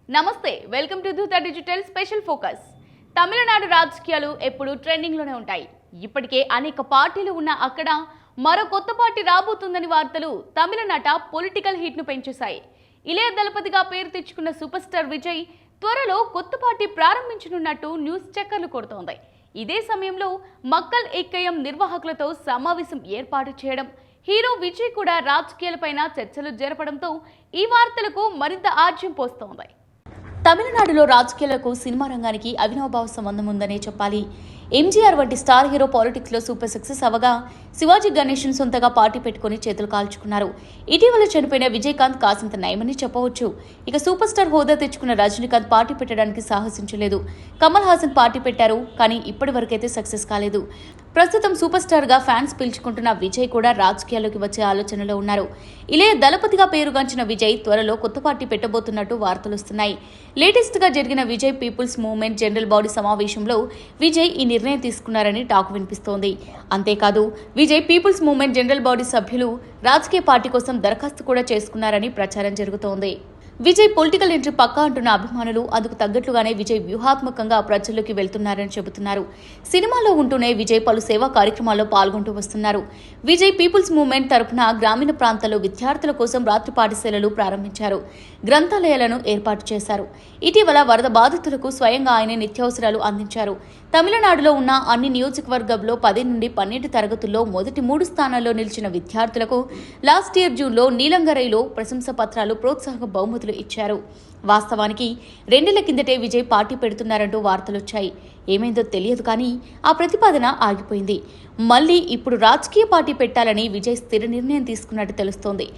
నమస్తే, welcome to దూత digital special focus. Tamil Nadu రాజకీయాలు ఎప్పుడు ట్రెండింగ్లోనే ఉంటాయి. ఇప్పటికే అనేక పార్టీలు ఉన్న అక్కడ మరో కొత్త పార్టీ రాబోతుందని వార్తలు తమిళనాట పొలిటికల్ హీట్ను పెంచేశాయి. ఇళయ దళపతిగా పేరు తెచ్చుకున్న సూపర్ స్టార్ విజయ్ త్వరలో కొత్త పార్టీ ప్రారంభించనున్నట్టు న్యూస్ చక్కర్లు కొడుతోంది. ఇదే సమయంలో మక్కల్ ఇక్కయం నిర్వాహకులతో సమావేశం ఏర్పాటు చేయడం, హీరో విజయ్ కూడా రాజకీయాలపైన చర్చలు జరపడంతో ఈ వార్తలకు మరింత ఆజ్యం పోస్తోంది. తమిళనాడులో రాజకీయాలకు సినిమా రంగానికి అవినాభావ సంబంధం ఉందనే చెప్పాలి. ఎంజీఆర్ వంటి స్టార్ హీరో పాలిటిక్స్ లో సూపర్ సక్సెస్ అవగా శివాజీ గణేశన్ సొంతగా పార్టీ పెట్టుకుని చేతులు కాల్చుకున్నారు. ఇటీవల చనిపోయిన విజయకాంత్ కాసింత నయమని చెప్పవచ్చు. ఇక సూపర్ స్టార్ హోదా తెచ్చుకున్న రజనీకాంత్ పార్టీ పెట్టడానికి సాహసించలేదు. కమల్ హాసన్ పార్టీ పెట్టారు, కానీ ఇప్పటి వరకైతే సక్సెస్ కాలేదు. ప్రస్తుతం సూపర్ స్టార్ గా ఫ్యాన్స్ పిలుచుకుంటున్న విజయ్ కూడా రాజకీయాల్లోకి వచ్చే ఆలోచనలో ఉన్నారు. ఇళయ దళపతిగా పేరుగాంచిన విజయ్ త్వరలో కొత్త పార్టీ పెట్టబోతున్నట్టు వార్తలొస్తున్నాయి. లేటెస్ట్ గా జరిగిన Vijay people's movement general body సమావేశంలో విజయ్ ఈ నిర్ణయం తీసుకున్నారని టాక్ వినిపిస్తోంది. అంతేకాదు Vijay people's movement general body సభ్యులు రాజకీయ పార్టీ కోసం దరఖాస్తు కూడా చేసుకున్నారని ప్రచారం జరుగుతోంది. విజయ్ పొలిటికల్ ఎంట్రీ పక్కా అంటున్న అభిమానులు అందుకు తగ్గట్లుగానే విజయ్ వ్యూహాత్మకంగా ప్రజల్లోకి వెళ్తున్నారని చెబుతున్నారు. సినిమాలో ఉంటూనే విజయ్ పలు సేవా కార్యక్రమాల్లో పాల్గొంటూ వస్తున్నారు. విజయ్ పీపుల్స్ మూవ్మెంట్ తరపున గ్రామీణ ప్రాంతాల్లో విద్యార్థుల కోసం రాత్రి పాఠశాలలు ప్రారంభించారు. గ్రంథాలయాలను ఏర్పాటు చేశారు. ఇటీవల వరద బాధితులకు స్వయంగా ఆయన నిత్యావసరాలు అందించారు. తమిళనాడులో ఉన్న అన్ని నియోజకవర్గంలో 10 నుండి 12 తరగతుల్లో మొదటి 3 స్థానాల్లో నిలిచిన విద్యార్థులకు లాస్ట్ ఇయర్ జూన్లో నీలంగరైలో ప్రశంసా పత్రాలు, ప్రోత్సాహక బహుమతులు ఇచ్చారు. వాస్తవానికి 2 నెలల కిందటే విజయ్ పార్టీ పెడుతున్నారంటూ వార్తలొచ్చాయి. ఏమైందో తెలియదు, కానీ ఆ ప్రతిపాదన ఆగిపోయింది. మళ్లీ ఇప్పుడు రాజకీయ పార్టీ పెట్టాలని విజయ్ స్థిర నిర్ణయం తీసుకున్నట్టు తెలుస్తోంది.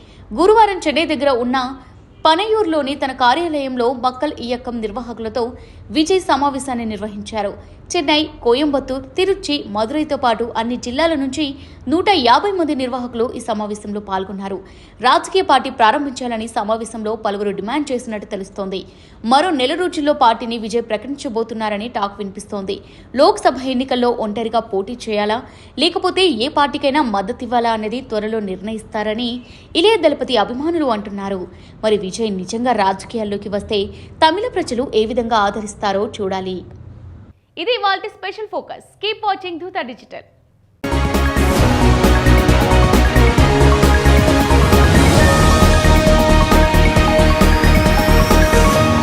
గురువారం చెన్నై దగ్గర ఉన్న పనయూర్లోని తన కార్యాలయంలో మక్కల్ ఇయక్కం నిర్వాహకులతో విజయ్ సమావేశాన్ని నిర్వహించారు. చెన్నై, కోయంబత్తూర్, తిరుచి, మదురైతో పాటు అన్ని జిల్లాల నుంచి 150 మంది నిర్వాహకులు ఈ సమావేశంలో పాల్గొన్నారు. రాజకీయ పార్టీ ప్రారంభించాలని సమావేశంలో పలువురు డిమాండ్ చేసినట్టు తెలుస్తోంది. మరో నెల రోజుల్లో పార్టీని విజయ్ ప్రకటించబోతున్నారని టాక్ వినిపిస్తోంది. లోక్సభ ఎన్నికల్లో ఒంటరిగా పోటీ చేయాలా, లేకపోతే ఏ పార్టీకైనా మద్దతివ్వాలా అనేది త్వరలో నిర్ణయిస్తారని ఇళయ దళపతి అభిమానులు అంటున్నారు. మరి విజయ్ నిజంగా రాజకీయాల్లోకి వస్తే తమిళ ప్రజలు ఏ విధంగా ఆదరిస్తారో చూడాలి. ఇది ఇవాల్టి స్పెషల్ ఫోకస్. కీప్ వాచింగ్ దూత డిజిటల్.